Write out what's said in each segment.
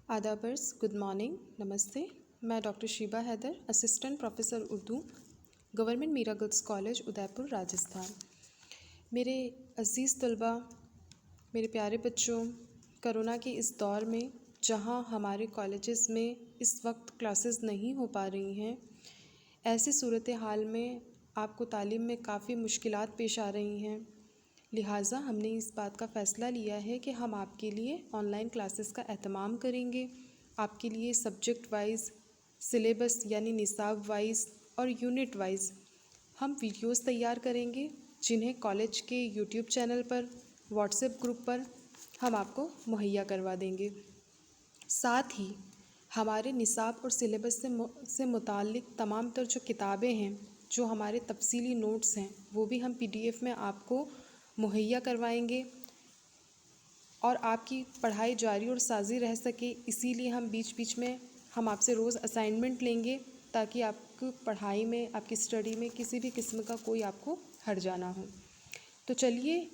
आदाबर्स, good morning, नमस्ते। मैं doctor Sheeba Haider, assistant professor Urdu, government Meera girls college, Udaipur, Rajasthan. मेरे अज़ीज़ तलबा, मेरे प्यारे बच्चों, कोरोना के इस दौर में जहां हमारे कॉलेजेस में इस वक्त क्लासेस नहीं हो पा रही हैं, ऐसी सूरत हाल में आपको तालीम में काफ़ी मुश्किलात पेश आ रही हैं। लिहाजा हमने इस बात का फ़ैसला लिया है कि हम आपके लिए ऑनलाइन क्लासेस का एहतमाम करेंगे। आपके लिए सब्जेक्ट वाइज़, सिलेबस यानी निसाब वाइज़ और यूनिट वाइज़ हम वीडियोस तैयार करेंगे, जिन्हें कॉलेज के यूट्यूब चैनल पर, व्हाट्सएप ग्रुप पर हम आपको मुहैया करवा देंगे। साथ ही हमारे निसाब और सिलेबस से मुताल्लिक़ तमाम तर जो किताबें हैं, जो हमारे तफसीली नोट्स हैं, वो भी हम PDF में आपको मुहैया करवाएंगे और आपकी पढ़ाई जारी और साज़ी रह सके, इसीलिए हम बीच बीच में हम आपसे रोज़ असाइनमेंट लेंगे ताकि आपकी पढ़ाई में, आपकी स्टडी में किसी भी किस्म का कोई आपको हर्जा जाना हो। तो चलिए,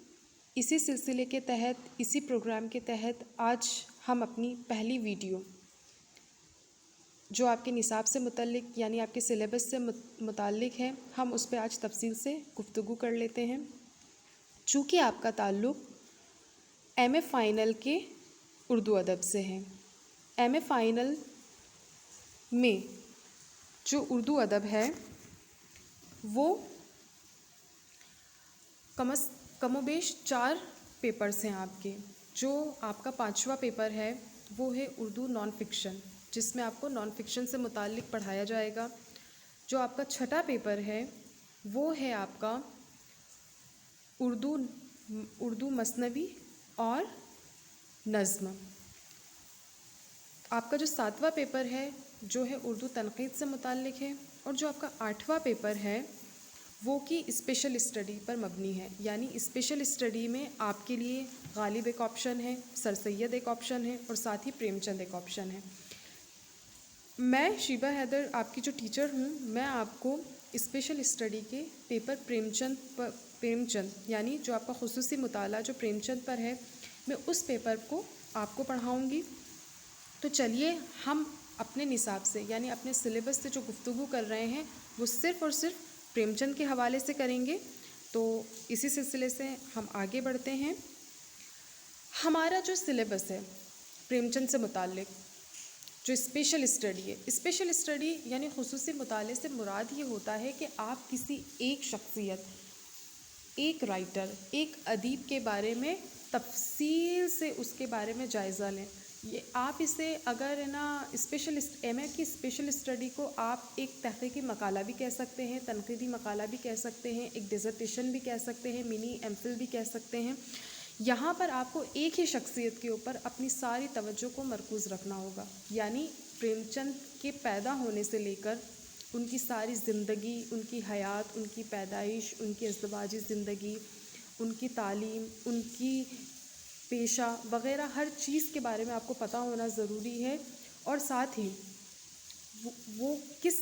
इसी सिलसिले के तहत, इसी प्रोग्राम के तहत आज हम अपनी पहली वीडियो जो आपके निसाब से मुतल्लिक़ यानी आपके सिलेबस से मुताल्लिक़ है, हम उस पर आज तफसील से गुफ्तगू कर लेते हैं। चूँकि आपका ताल्लुक़ MA फ़ाइनल के उर्दू अदब से है, MA फ़ाइनल में जो उर्दू अदब है वो कमोबेश 4 पेपर्स हैं आपके। जो आपका 5वां पेपर है वो है उर्दू नॉन फिक्शन, जिसमें आपको नॉन फिक्शन से मुताल्लिक़ पढ़ाया जाएगा। जो आपका 6ठा पेपर है वो है आपका उर्दू मसनवी और नज़्म। आपका जो 7वां पेपर है जो है उर्दू तनक़ीद से मुताल्लिक़ है, और जो आपका 8वां पेपर है वो की स्पेशल स्टडी पर मबनी है। यानी स्पेशल स्टडी में आपके लिए गालिब एक ऑप्शन है, सर सैयद एक ऑप्शन है और साथ ही प्रेमचंद एक ऑप्शन है। मैं शीबा हैदर आपकी जो टीचर हूँ, मैं आपको स्पेशल स्टडी के पेपर प्रेमचंद यानी जो आपका खुसूसी मुताला जो प्रेमचंद पर है, मैं उस पेपर को आपको पढ़ाऊँगी। तो चलिए, हम अपने निसाब से यानी अपने सिलेबस से जो गुफ्तगू कर रहे हैं वो सिर्फ़ और सिर्फ प्रेमचंद के हवाले से करेंगे। तो इसी सिलसिले से हम आगे बढ़ते हैं। हमारा जो सिलेबस है प्रेमचंद से मुताल्लिक़, जो स्पेशल स्टडी है, स्पेशल स्टडी यानी खुसूसी मुताले से मुराद ये होता है कि आप किसी एक शख्सियत, एक राइटर, एक अदीब के बारे में तफसील से उसके बारे में जायज़ा लें। ये आप इसे अगर है ना MA की स्पेशल स्टडी को आप एक तहक़ीक़ी मकाला भी कह सकते हैं, तनक़ीदी मकाला भी कह सकते हैं, एक डिज़र्टेशन भी कह सकते हैं, मिनी MPhil भी कह सकते हैं। यहाँ पर आपको एक ही शख्सियत के ऊपर अपनी सारी तवज्जो को मरकूज़ रखना होगा। यानी प्रेमचंद के पैदा होने से लेकर उनकी सारी ज़िंदगी, उनकी हयात, उनकी पैदाइश, उनकी अज़दवाजी ज़िंदगी, उनकी तालीम, उनकी पेशा वग़ैरह हर चीज़ के बारे में आपको पता होना ज़रूरी है। और साथ ही वो किस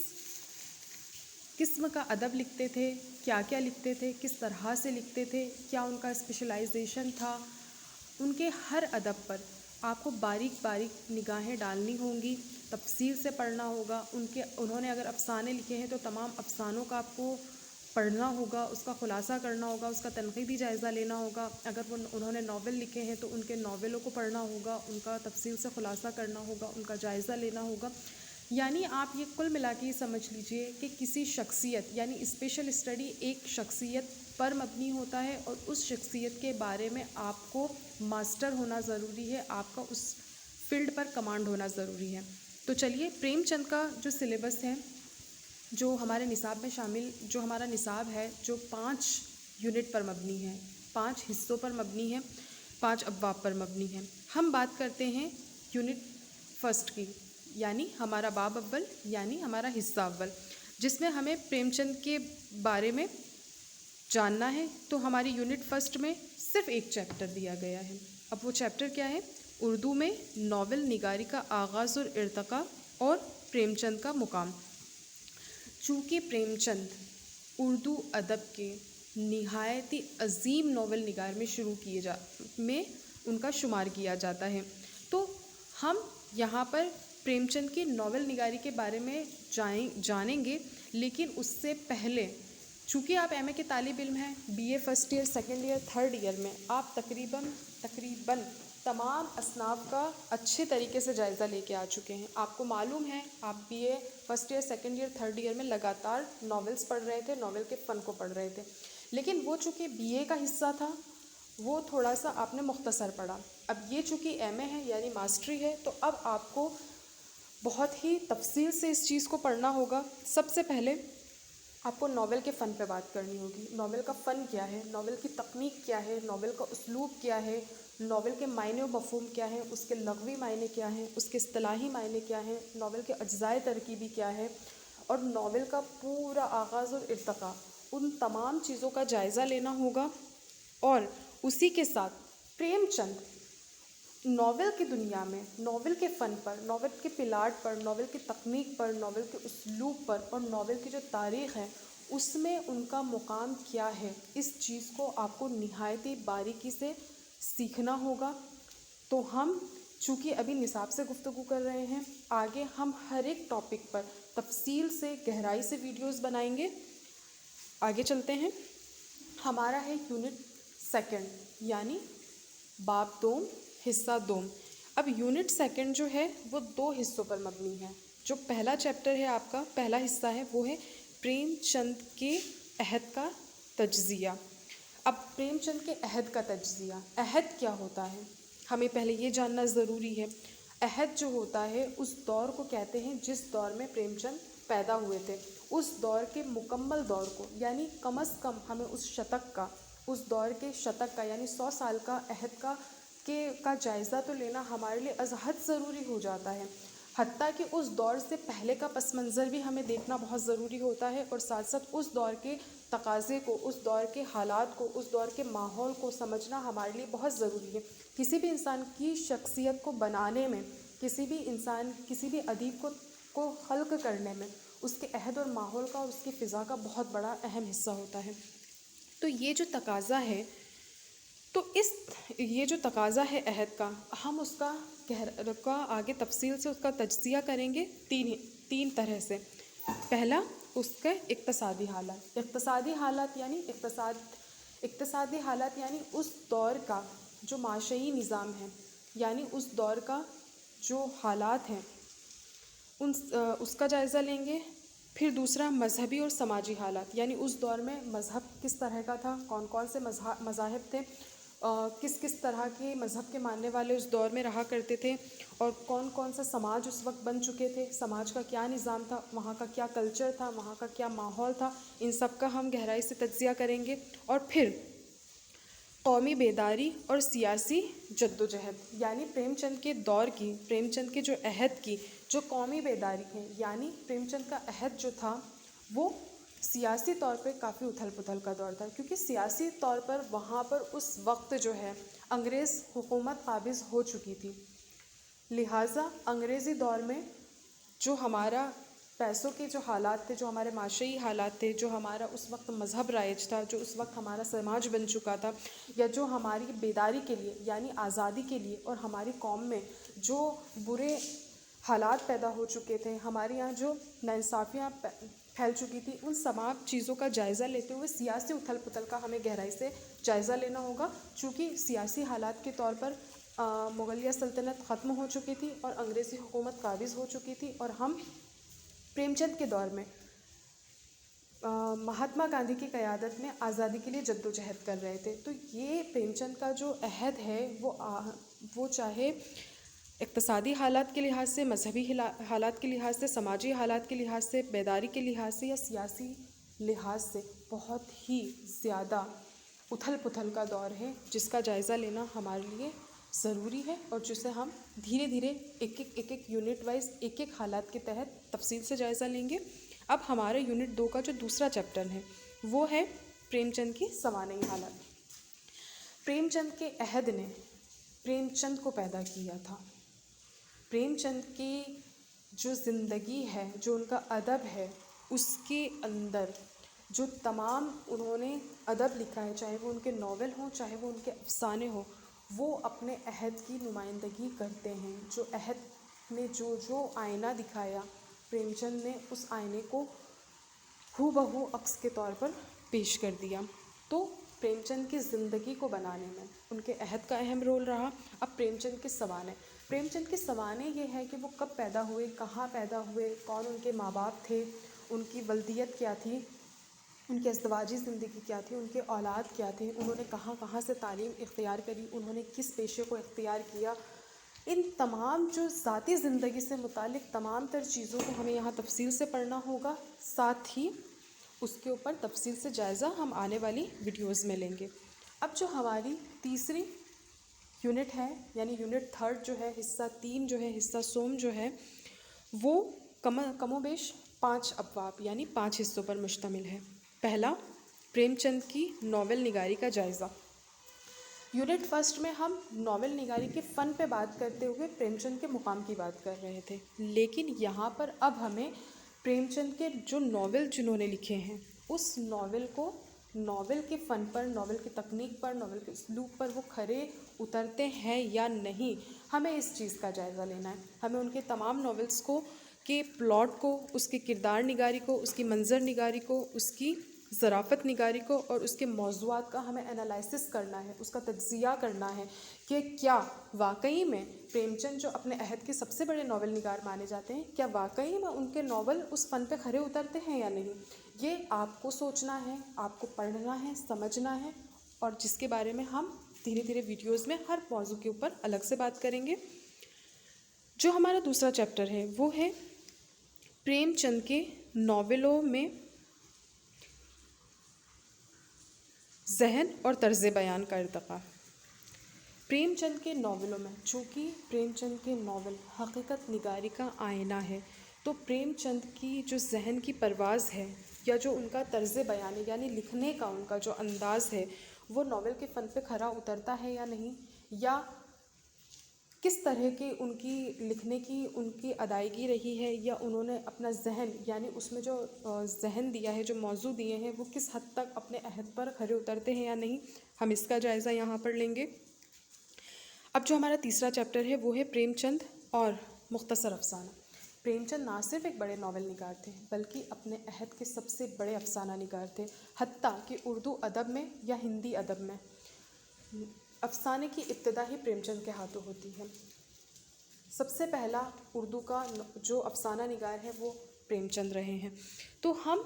किस्म का अदब लिखते थे, क्या क्या लिखते थे, किस तरह से लिखते थे, क्या उनका स्पेशलाइजेशन था, उनके हर अदब पर आपको बारीक बारीक निगाहें डालनी होंगी, तफसील से पढ़ना होगा। उन्होंने अगर अफ़साने लिखे हैं तो तमाम अफ़सानों का आपको पढ़ना होगा, उसका ख़ुलासा करना होगा, उसका तनक़ीदी जायज़ा लेना होगा। अगर उन्होंने नावल लिखे हैं तो उनके नावलों को पढ़ना होगा, उनका तफसील से ख़ुलासा करना होगा, उनका जायज़ा लेना होगा। यानी आप ये कुल मिला के ये समझ लीजिए कि किसी शख्सियत यानी स्पेशल स्टडी एक शख्सियत पर मबनी होता है और उस शख्सियत के बारे में आपको मास्टर होना ज़रूरी है, आपका उस फील्ड पर कमांड होना ज़रूरी है। तो चलिए, प्रेमचंद का जो सिलेबस है, जो हमारे निसाब में शामिल, जो हमारा निसाब है, जो 5 यूनिट पर मबनी है, 5 हिस्सों पर मबनी है, 5 अब्वाब पर मबनी है। हम बात करते हैं यूनिट फर्स्ट की, यानी हमारा बाब अव्वल यानी हमारा हिस्सा अव्वल, जिसमें हमें प्रेमचंद के बारे में जानना है। तो हमारी यूनिट फर्स्ट में सिर्फ एक चैप्टर दिया गया है। अब वो चैप्टर क्या है? उर्दू में नावल निगारी का आगाज़ और इर्तका और प्रेमचंद का मुकाम। चूँकि प्रेमचंद उर्दू अदब के निहायती अज़ीम नावल निगार में उनका शुमार किया जाता है, तो हम यहाँ पर प्रेमचंद की नॉवल निगारी के बारे में जानेंगे, लेकिन उससे पहले चूँकि आप एमए के तालिब इल्म हैं, BA first year, second year, third year में आप तकरीबन तमाम असनाफ का अच्छे तरीके से जायज़ा लेके आ चुके हैं। आपको मालूम है आप BA first year, second year, third year में लगातार नॉवेल्स पढ़ रहे थे, नॉवेल के फ़न को पढ़ रहे थे, लेकिन वो चूँकि बीए का हिस्सा था वो थोड़ा सा आपने मुख्तसर पढ़ा। अब ये चूँकि एमए है यानी मास्टरी है, तो अब आपको बहुत ही तफसील से इस चीज़ को पढ़ना होगा। सबसे पहले आपको नॉवेल के फ़न पे बात करनी होगी। नॉवेल का फ़न क्या है, नॉवेल की तकनीक क्या है, नॉवेल का उसलूब क्या है, नॉवेल के मायने व मफ़हूम क्या है, उसके लग़वी मायने क्या हैं, उसके इस्तिलाही मायने क्या हैं, नॉवेल के अज्ज़ाए तरकीबी क्या है, और नॉवेल का पूरा आगाज़ और इर्तिक़ा, उन तमाम चीज़ों का जायज़ा लेना होगा। और उसी के साथ प्रेमचंद नॉवेल की दुनिया में नॉवेल के फ़न पर, नॉवेल के पिलाट पर, नॉवेल की तकनीक पर, नॉवेल के उसलूब पर और नॉवेल की जो तारीख़ है उसमें उनका मुकाम क्या है, इस चीज़ को आपको निहायत ही बारीकी से सीखना होगा। तो हम चूँकि अभी निसाब से गुफ्तगू कर रहे हैं, आगे हम हर एक टॉपिक पर तफसील से गहराई से वीडियोज़ बनाएंगे। आगे चलते हैं। हमारा है यूनिट सेकंड यानी बाब दोम हिस्सा दोम। अब यूनिट सेकंड जो है वो 2 हिस्सों पर मबनी है। जो पहला चैप्टर है आपका, पहला हिस्सा है वो है प्रेमचंद के अहद का तज्ज़िया। अब प्रेमचंद के अहद का तज्ज़िया, अहद क्या होता है हमें पहले ये जानना ज़रूरी है। अहद जो होता है उस दौर को कहते हैं जिस दौर में प्रेमचंद पैदा हुए थे, उस दौर के मुकम्मल दौर को, यानी कम अज़ कम हमें उस शतक का, उस दौर के शतक का यानी 100 साल का अहद का जायज़ा तो लेना हमारे लिए अज़हद ज़रूरी हो जाता है। हत्ता कि उस दौर से पहले का पस मंज़र भी हमें देखना बहुत ज़रूरी होता है, और साथ साथ उस दौर के तकाज़े को, उस दौर के हालात को, उस दौर के माहौल को समझना हमारे लिए बहुत ज़रूरी है। किसी भी इंसान की शख्सियत को बनाने में, किसी भी अदीब को खल्क़ करने में उसके अहद और माहौल का और उसकी फ़िज़ा का बहुत बड़ा अहम हिस्सा होता है। तो ये जो तकाज़ा है, तो ये जो तकाज़ा है अहद का, हम उसका आगे तफसील से उसका तज्ज़िया करेंगे तीन तरह से। पहला उसका इक़्तिसादी हालात यानी उस दौर का जो माशई निज़ाम है, यानी उस दौर का जो हालात हैं उसका जायज़ा लेंगे। फिर दूसरा मज़हबी और समाजी हालात, यानी उस दौर में मज़हब किस तरह का था, कौन कौन से मज़ाहिब थे, किस किस तरह के मज़हब के मानने वाले उस दौर में रहा करते थे, और कौन कौन सा समाज उस वक्त बन चुके थे, समाज का क्या निज़ाम था, वहाँ का क्या कल्चर था, वहाँ का क्या माहौल था, इन सब का हम गहराई से तज्ज़िया करेंगे। और फिर कौमी बेदारी और सियासी जद्दोजहद, यानी प्रेमचंद के दौर की, प्रेमचंद के जो अहद की जो कौमी बेदारी है, यानी प्रेमचंद का अहद जो था वो सियासी तौर पे काफ़ी उथल पुथल का दौर था, क्योंकि सियासी तौर पर वहाँ पर उस वक्त जो है अंग्रेज़ हुकूमत काबिज़ हो चुकी थी। लिहाजा अंग्रेज़ी दौर में जो हमारा पैसों के जो हालात थे, जो हमारे माशई हालात थे, जो हमारा उस वक्त मज़हब राइज था, जो उस वक्त हमारा समाज बन चुका था, या जो हमारी बेदारी के लिए यानी आज़ादी के लिए और हमारी कौम में जो बुरे हालात पैदा हो चुके थे, हमारे यहाँ जो नाइंसाफ़ियाँ फैल चुकी थी, उन तमाम चीज़ों का जायज़ा लेते हुए सियासी उथल पुथल का हमें गहराई से जायज़ा लेना होगा। चूँकि सियासी हालात के तौर पर मुग़लिया सल्तनत ख़त्म हो चुकी थी और अंग्रेज़ी हुकूमत काबिज़ हो चुकी थी, और हम प्रेमचंद के दौर में महात्मा गांधी की क़यादत में आज़ादी के लिए जद्दोजहद कर रहे थे। तो ये प्रेमचंद का जो अहद है वो चाहे इक़्तिसादी हालात के लिहाज से, मजहबी हालात के लिहाज से, समाजी हालात के लिहाज से, बेदारी के लिहाज से या सियासी लिहाज से बहुत ही ज़्यादा उथल पुथल का दौर है, जिसका जायज़ा लेना हमारे लिए ज़रूरी है, और जिसे हम धीरे धीरे एक एक यूनिट वाइज एक एक हालात के तहत तफसील से जायज़ा लेंगे। अब हमारे यूनिट 2 का जो दूसरा चैप्टर है वो है प्रेमचंद की सवानई हालात। प्रेमचंद के अहद ने प्रेमचंद को पैदा किया था। प्रेमचंद की जो ज़िंदगी है, जो उनका अदब है, उसके अंदर जो तमाम उन्होंने अदब लिखा है, चाहे वो उनके नावल हों, चाहे वो उनके अफसाने हों, وہ اپنے عہد کی نمائندگی کرتے ہیں. جو عہد نے جو آئینہ دکھایا پریم چند نے اس آئینے کو ہو بہو عکس کے طور پر پیش کر دیا. تو پریم چند کی زندگی کو بنانے میں ان کے عہد کا اہم رول رہا. اب پریم چند کے سوانح. پریم چند کے سوانح یہ ہے کہ وہ کب پیدا ہوئے, کہاں پیدا ہوئے, کون ان کے ماں باپ تھے, ان کی والدیت کیا تھی, ان کی ازدواجی زندگی کیا تھی, ان کے اولاد کیا تھے, انہوں نے کہاں کہاں سے تعلیم اختیار کری, انہوں نے کس پیشے کو اختیار کیا. ان تمام جو ذاتی زندگی سے متعلق تمام تر چیزوں کو ہمیں یہاں تفصیل سے پڑھنا ہوگا. ساتھ ہی اس کے اوپر تفصیل سے جائزہ ہم آنے والی ویڈیوز میں لیں گے. اب جو ہماری تیسری یونٹ ہے, یعنی یونٹ تھرڈ جو ہے, حصہ 3 جو ہے, حصہ سوم جو ہے, وہ کم و بیش 5 ابواب یعنی 5 حصوں پر مشتمل ہے. پہلا, پریم چند کی ناول نگاری کا جائزہ. یونٹ فرسٹ میں ہم ناول نگاری کے فن پہ بات کرتے ہوئے پریم چند کے مقام کی بات کر رہے تھے, لیکن یہاں پر اب ہمیں پریم چند کے جو ناول جنہوں نے لکھے ہیں اس ناول کو, ناول کے فن پر, ناول کی تکنیک پر, ناول کے اسلوب پر وہ کھرے اترتے ہیں یا نہیں, ہمیں اس چیز کا جائزہ لینا ہے. ہمیں ان کے تمام ناولس کو, کے پلاٹ کو, اس کی کردار نگاری کو, اس کی منظر نگاری کو, اس کی ظرافت نگاری کو اور اس کے موضوعات کا ہمیں انالائسس کرنا ہے, اس کا تجزیہ کرنا ہے کہ کیا واقعی میں پریم چند جو اپنے عہد کے سب سے بڑے ناول نگار مانے جاتے ہیں, کیا واقعی میں ان کے ناول اس فن پہ کھرے اترتے ہیں یا نہیں. یہ آپ کو سوچنا ہے, آپ کو پڑھنا ہے, سمجھنا ہے, اور جس کے بارے میں ہم دھیرے دھیرے ویڈیوز میں ہر موضوع کے اوپر الگ سے بات کریں گے. جو ہمارا دوسرا چیپٹر ہے وہ ہے پریم چند کے ناولوں میں ذہن اور طرز بیان کا ارتقاء. پریم چند کے ناولوں میں, چونکہ پریم چند کے ناول حقیقت نگاری کا آئینہ ہے, تو پریم چند کی جو ذہن کی پرواز ہے یا جو ان کا طرز بیان ہے, یعنی لکھنے کا ان کا جو انداز ہے, وہ ناول کے فن پہ کھرا اترتا ہے یا نہیں, یا کس طرح کی ان کی لکھنے کی ان کی ادائیگی رہی ہے, یا انہوں نے اپنا ذہن, یعنی اس میں جو ذہن دیا ہے, جو موضوع دیے ہیں, وہ کس حد تک اپنے عہد پر کھرے اترتے ہیں یا نہیں, ہم اس کا جائزہ یہاں پر لیں گے. اب جو ہمارا تیسرا چیپٹر ہے وہ ہے پریم چند اور مختصر افسانہ. پریم چند نہ صرف ایک بڑے ناول نگار تھے بلکہ اپنے عہد کے سب سے بڑے افسانہ نگار تھے. حتیٰ کہ اردو ادب میں یا ہندی ادب میں افسانے کی ابتدا ہی پریم چند کے ہاتھوں ہوتی ہے. سب سے پہلا اردو کا جو افسانہ نگار ہے وہ پریم چند رہے ہیں. تو ہم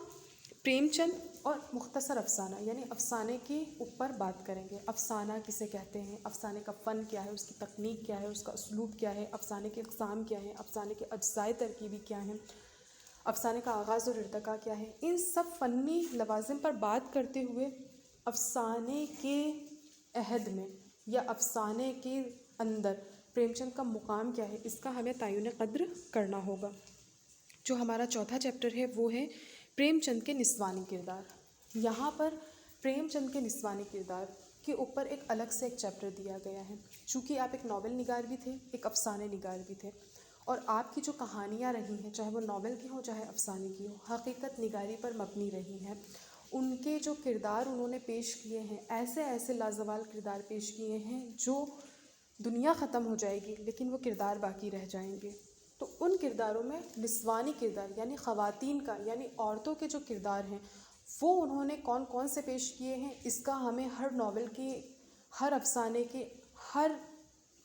پریم چند اور مختصر افسانہ یعنی افسانے کے اوپر بات کریں گے. افسانہ کسے کہتے ہیں, افسانے کا فن کیا ہے, اس کی تکنیک کیا ہے, اس کا اسلوب کیا ہے, افسانے کے اقسام کیا ہیں, افسانے کے اجزائے ترکیبی کیا ہیں, افسانے کا آغاز اور ارتقاء کیا ہے. ان سب فنی لوازم پر بات کرتے ہوئے افسانے کے عہد میں یا افسانے کے اندر پریم چند کا مقام کیا ہے, اس کا ہمیں تعین قدر کرنا ہوگا. جو ہمارا چوتھا چیپٹر ہے وہ ہے پریم چند کے نسوانی کردار. یہاں پر پریم چند کے نسوانی کردار کے اوپر ایک الگ سے ایک چیپٹر دیا گیا ہے. چونکہ آپ ایک ناول نگار بھی تھے, ایک افسانے نگار بھی تھے, اور آپ کی جو کہانیاں رہی ہیں, چاہے وہ ناول کی ہوں چاہے افسانے کی ہوں, حقیقت نگاری پر مبنی رہی ہیں. ان کے جو کردار انہوں نے پیش کیے ہیں, ایسے ایسے لازوال کردار پیش کیے ہیں جو دنیا ختم ہو جائے گی لیکن وہ کردار باقی رہ جائیں گے. تو ان کرداروں میں نسوانی کردار یعنی خواتین کا, یعنی عورتوں کے جو کردار ہیں وہ انہوں نے کون کون سے پیش کیے ہیں, اس کا ہمیں ہر ناول کے, ہر افسانے کے, ہر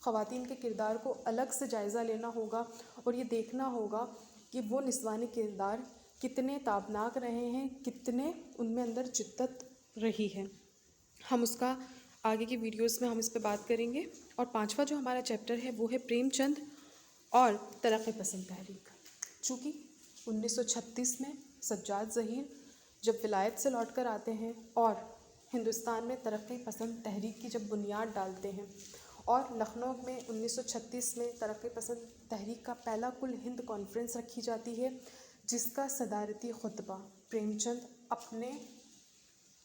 خواتین کے کردار کو الگ سے جائزہ لینا ہوگا اور یہ دیکھنا ہوگا کہ وہ نسوانی کردار کتنے تابناک رہے ہیں, کتنے ان میں اندر جدت رہی ہے. ہم اس کا آگے کی ویڈیوز میں ہم اس پہ بات کریں گے. اور پانچواں جو ہمارا چیپٹر ہے وہ ہے پریم چند اور ترقی پسند تحریک. چونکہ 1936 میں سجاد ظہیر جب ولایت سے لوٹ کر آتے ہیں اور ہندوستان میں ترقی پسند تحریک کی جب بنیاد ڈالتے ہیں, اور لکھنؤ میں 1936 میں ترقی پسند تحریک کا پہلا کل ہند کانفرنس رکھی جاتی ہے جس کا صدارتی خطبہ پریم چند اپنے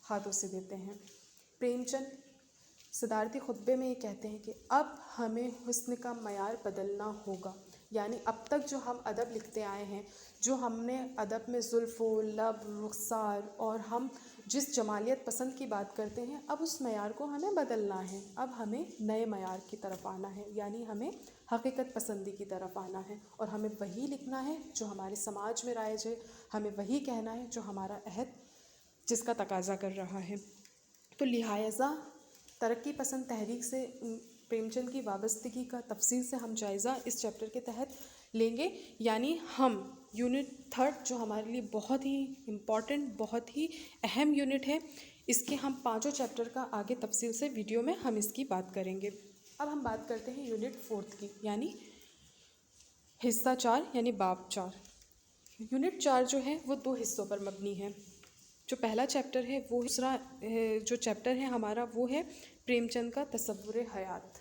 ہاتھوں سے دیتے ہیں. پریم چند صدارتی خطبے میں یہ کہتے ہیں کہ اب ہمیں حسن کا معیار بدلنا ہوگا, یعنی اب تک جو ہم ادب لکھتے آئے ہیں، جو ہم نے ادب میں زلف و لب، رخسار اور ہم جس جمالیت پسند کی بات کرتے ہیں، اب اس معیار کو ہمیں بدلنا ہے، اب ہمیں نئے معیار کی طرف آنا ہے، یعنی ہمیں حقیقت پسندی کی طرف آنا ہے، اور ہمیں وہی لکھنا ہے جو ہمارے سماج میں رائج ہے، ہمیں وہی کہنا ہے جو ہمارا عہد جس کا تقاضا کر رہا ہے۔ تو لہٰذا ترقی پسند تحریک سے پریم چند کی وابستگی کا تفصیل سے ہم جائزہ اس چیپٹر کے تحت لیں گے، یعنی ہم یونٹ 3 جو ہمارے لیے بہت ہی امپورٹنٹ، بہت ہی اہم یونٹ ہے، اس کے ہم 5 چیپٹر کا آگے تفصیل سے ویڈیو میں ہم اس کی بات کریں گے۔ اب ہم بات کرتے ہیں یونٹ 4 کی، یعنی حصہ 4 یعنی باب 4۔ یونٹ 4 جو ہے وہ 2 حصوں پر مبنی ہے۔ جو پہلا چیپٹر ہے وہ دوسرا جو چیپٹر ہے ہمارا وہ ہے پریم چند کا تصور حیات۔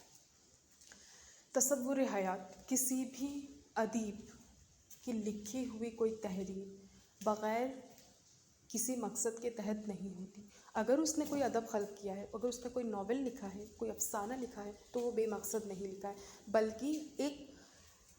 تصور حیات کسی بھی ادیب کی لکھی ہوئی کوئی تحریر بغیر کسی مقصد کے تحت نہیں ہوتی۔ اگر اس نے کوئی ادب خلق کیا ہے، اگر اس نے کوئی ناول لکھا ہے، کوئی افسانہ لکھا ہے، تو وہ بے مقصد نہیں لکھا ہے، بلکہ ایک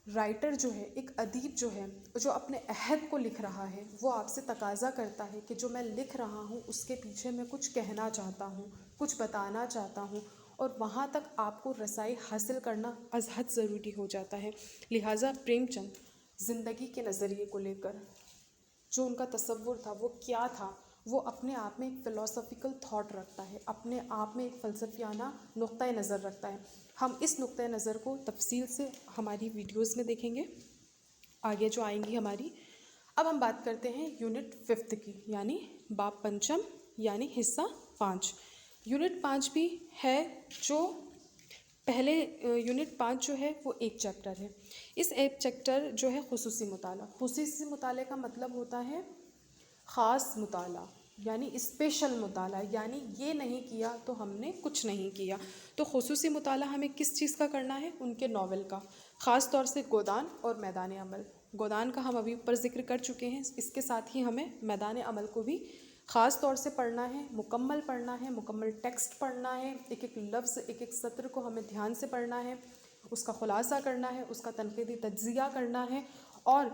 رائٹر جو ہے، ایک ادیب جو ہے، جو اپنے عہد کو لکھ رہا ہے، وہ آپ سے تقاضا کرتا ہے کہ جو میں لکھ رہا ہوں اس کے پیچھے میں کچھ کہنا چاہتا ہوں، کچھ بتانا چاہتا ہوں، اور وہاں تک آپ کو رسائی حاصل کرنا از حد ضروری ہو جاتا ہے۔ لہٰذا پریم چند زندگی کے نظریے کو لے کر جو ان کا تصور تھا وہ کیا تھا، وہ اپنے آپ میں ایک فلاسفیکل تھاٹ رکھتا ہے، اپنے آپ میں ایک فلسفیانہ نقطۂ نظر رکھتا ہے۔ ہم اس نقطۂ نظر کو تفصیل سے ہماری ویڈیوز میں دیکھیں گے آگے جو آئیں گی ہماری۔ اب ہم بات کرتے ہیں یونٹ 5 کی، یعنی باب پنچم یعنی حصہ 5۔ یونٹ 5 بھی ہے جو پہلے یونٹ 5 جو ہے وہ ایک چیپٹر ہے۔ اس ایک چیپٹر جو ہے خصوصی مطالعہ۔ خصوصی مطالعے کا مطلب ہوتا ہے خاص مطالعہ، یعنی اسپیشل مطالعہ، یعنی یہ نہیں کیا تو ہم نے کچھ نہیں کیا۔ تو خصوصی مطالعہ ہمیں کس چیز کا کرنا ہے؟ ان کے ناول کا، خاص طور سے گودان اور میدان عمل۔ گودان کا ہم ابھی اوپر ذکر کر چکے ہیں، اس کے ساتھ ہی ہمیں میدان عمل کو بھی خاص طور سے پڑھنا ہے، مکمل پڑھنا ہے، مکمل ٹیکسٹ پڑھنا ہے، ایک ایک لفظ، ایک ایک سطر کو ہمیں دھیان سے پڑھنا ہے، اس کا خلاصہ کرنا ہے، اس کا تنقیدی تجزیہ کرنا ہے، اور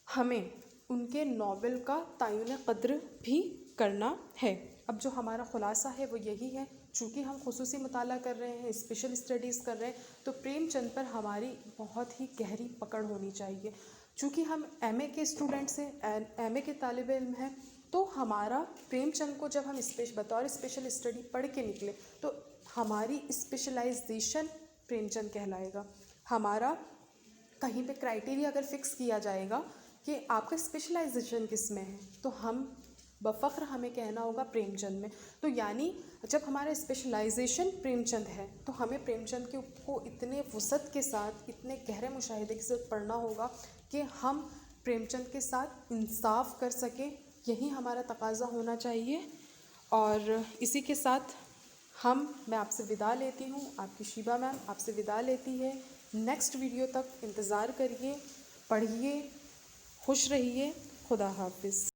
ہمیں ان کے ناول کا تعین قدر بھی کرنا ہے۔ اب جو ہمارا خلاصہ ہے وہ یہی ہے، چونکہ ہم خصوصی مطالعہ کر رہے ہیں، اسپیشل اسٹڈیز کر رہے ہیں، تو پریم چند پر ہماری بہت ہی گہری پکڑ ہونی چاہیے۔ چونکہ ہم ایم اے کے اسٹوڈنٹس ہیں، ایم اے کے طالب علم ہیں، تو ہمارا پریم چند کو جب ہم بطور اسپیشل اسٹڈی پڑھ کے نکلے تو ہماری اسپیشلائزیشن پریم چند کہلائے گا۔ ہمارا کہیں پہ کرائٹیریا اگر فکس کیا جائے گا کہ آپ کا اسپیشلائزیشن کس میں ہے، تو ہم بفخر ہمیں کہنا ہوگا پریم چند میں۔ تو یعنی جب ہمارا اسپیشلائزیشن پریم چند ہے تو ہمیں پریم چند کو اتنے وسعت کے ساتھ، اتنے گہرے مشاہدے کے ساتھ پڑھنا ہوگا کہ ہم پریم چند کے ساتھ انصاف کر سکیں، یہی ہمارا تقاضا ہونا چاہیے۔ اور اسی کے ساتھ میں آپ سے وداع لیتی ہوں، آپ کی شیبہ میم آپ سے وداع لیتی ہے۔ نیکسٹ ویڈیو تک انتظار کریے، پڑھیے، خوش رہیے، خدا حافظ۔